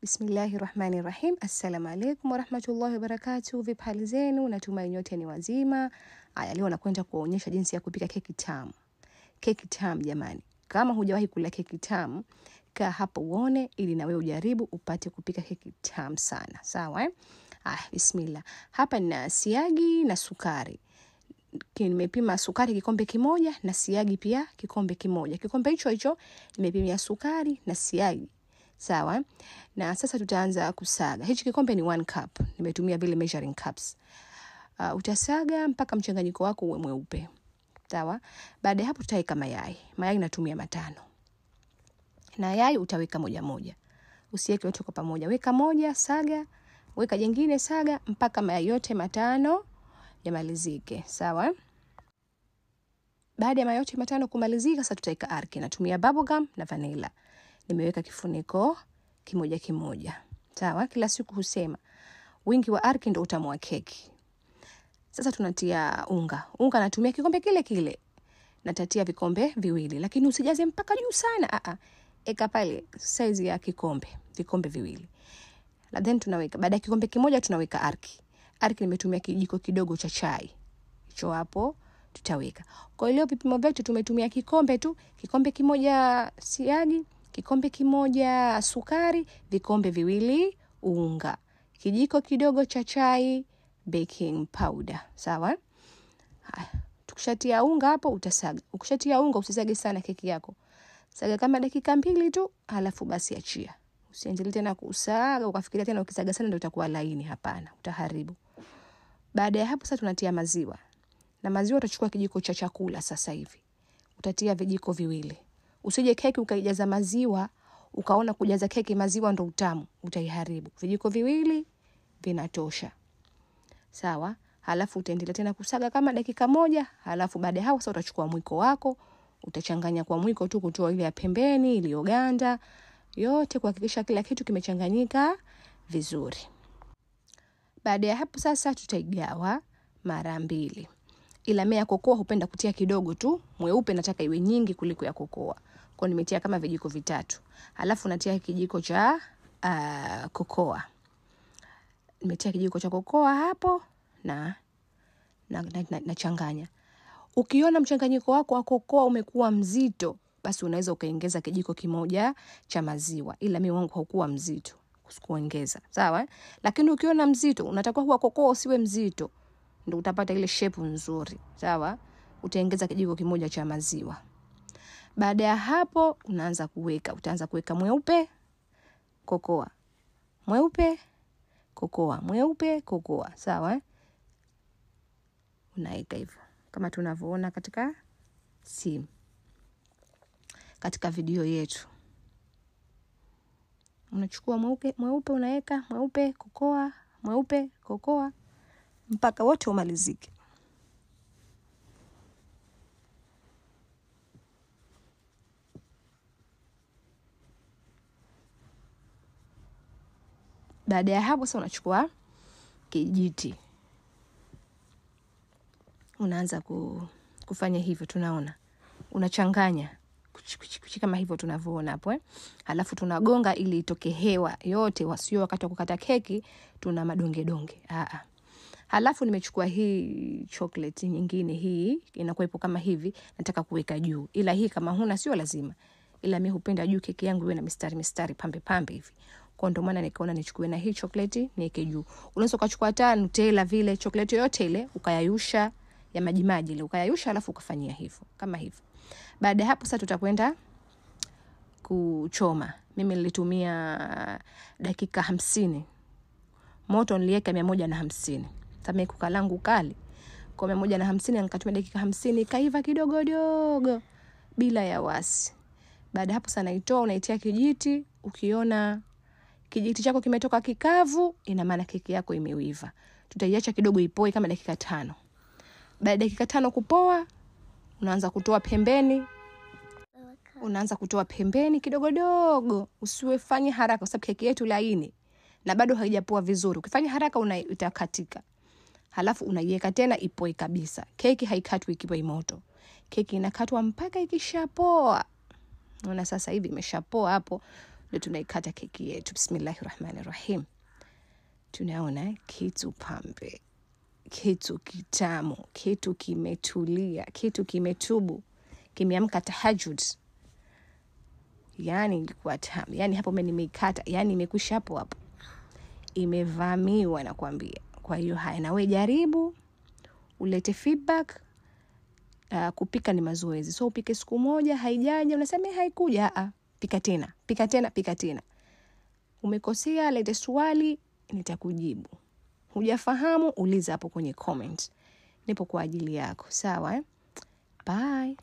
Bismillahirrahmanirrahim. Assalamu alaikum warahmatullahi wabarakatuh. Vipi hali zenu? Natumai nyote ni wazima. Leo nakwenda kuonyesha jinsi ya kupika keki tamu. Keki tamu jamani. Kama hujawahi kula keki tamu, kaa hapo uone ili na wewe ujaribu upate kupika keki tamu sana. Sawa bismillah. Hapa nina siagi na sukari. Nimepima sukari kikombe kimoja na siagi pia kikombe kimoja. Kikombe hicho nimepimia sukari na siagi. Sawa. Na sasa tutaanza kusaga. Hichi kikombe ni 1 cup. Nimetumia vile measuring cups. Utasaga mpaka mchanganyiko wako uwe mweupe. Sawa. Baada ya hapo tutaweka mayai. Mayai natumia 5. Na yai utaweka moja. Usiweke yote kwa pamoja. Weka moja, saga, weka jingine, saga mpaka mayai yote 5 yamalizike. Sawa. Baada ya mayai yote 5 kumalizika, sasa tutaweka arki. Natumia bubblegum na vanilla. Nimeweka kifuniko kimoja. Sawa, kila siku husema wingi wa arki ndio utamu wa keki. Sasa tunatia unga. Unga natumia kikombe kile. Natatia vikombe 2, lakini usijaze mpaka juu sana. Eka pale size ya kikombe, vikombe 2. Na then tunaweka baada ya kikombe kimoja tunaweka arki. Arki nimetumia kijiko kidogo cha chai. Hicho hapo tutaweka. Kwa hiyo vipimo vyetu tumetumia kikombe tu, kikombe kimoja siagi, kikombe kimoja sukari, vikombe 2 unga, kijiko kidogo cha chai, baking powder. Sawa? Tukishatia unga hapo utasaga. Ukishatia unga usisage sana keki yako. Saga kama dakika 2 tu, halafu basi achia. Usiendelee tena kusaga, ukafikiria tena ukisaga sana ndio itakuwa laini, hapana, utaharibu. Baada ya hapo sasa tunatia maziwa. Na maziwa utachukua kijiko cha chakula sasa hivi. Utatia vijiko 2. Usije keki ukaijaza maziwa, ukaona kujaza keki maziwa ndo utamu, utaiharibu. Vijiko 2 vinatosha. Sawa? Halafu utaendelea tena kusaga kama dakika 1, halafu baada ya hapo sasa utachukua mwiko wako, utachanganya kwa mwiko tu kutoa ile ya pembeni iliyoganda, yote kuhakikisha kila kitu kimechanganyika vizuri. Baada ya hapo sasa tutaigawa mara 2. Ila mimi ya kokoa hupenda kutia kidogo tu, mweupe nataka iwe nyingi kuliko ya kokoa. Kwa nimetia kama vijiko 3. Halafu natia kijiko cha kokoa. Nimetia kijiko cha kokoa hapo na changanya. Ukiona mchanganyiko wako wa kokoa umekuwa mzito, basi unaweza ukaongeza kijiko kimoja cha maziwa. Ila mimi wangu haukuwa mzito, kusikuongeza. Sawa? Lakini ukiona mzito, unatakiwa huwa kokoa usiwe mzito. Ndio utapata ile shape nzuri. Sawa? Utaongeza kijiko kimoja cha maziwa. Baada ya hapo utaanza kuweka mweupe kokoa. Mweupe kokoa, mweupe kokoa. Sawa? Unaweka hivyo kama tunavyoona katika video yetu. Unachukua mweupe unaweka mweupe kokoa mpaka wote umalizike. Baada ya hapo sasa unachukua kijiti. Unaanza kufanya hivyo, tunaona. Unachanganya kama hivyo tunavyoona hapo Halafu tunagonga ili itoke hewa yote, wasio wakati wa kukata keki tuna madonge. Halafu nimechukua hii chocolate nyingine, hii inakuwepo kama hivi, nataka kuweka juu. Ila hii kama huna sio lazima. Ila mimi hupenda juu keki yangu iwe na mistari pambe hivi. Kwa ndio maana nikaona nichukue na hii chocolate niweke juu. Unaweza ukachukua Nutella vile chocolate yote ile ukayayusha ya maji ile ukayayusha, halafu ukafanyia hivyo kama hivyo. Baada ya hapo sasa tutakwenda kuchoma. Mimi nilitumia dakika 50. Moto niliweka 150. Sasa kuka langu kali kwa 150 nikatumia dakika 50 ikaiva kidogo bila ya wasi. Baada hapo sana naitoa, unaitia kijiti. Ukiona kijiti chako kimetoka kikavu, ina maana keki yako imeiva. Tutaiacha kidogo ipoe kama dakika 5. Baada ya dakika 5 kupoa, unaanza kutoa pembeni kidogo. Usiwefanye haraka kwa sababu keki yetu laini na bado haijapoa vizuri. Ukifanya haraka itakatika. Halafu unaiweka tena ipoe kabisa. Keki haikatwi ikiwa moto. Keki inakatwa mpaka ikishapoa. Unaona sasa hivi imeshapoa hapo. ndio tunaikata keki yetu. Bismillahirrahmanirrahim. Tunaona kitu pambe, kitu kitamu, kitu kimetulia, kitu kimetubu, kimeamka tahajjud. Yani ilikuwa tamu. Yani hapo mimi nimeikata, yani imekwisha hapo. Imevamiwa nakwambia. Kwa hiyo haya, na wewe jaribu, ulete feedback. Kupika ni mazoezi. So upike siku moja haijaja, unasema haikuja, pika tena. Umekosea, lete swali, nitakujibu. Hujafahamu, uliza hapo kwenye comment. Nipo kwa ajili yako. Sawa? Bye.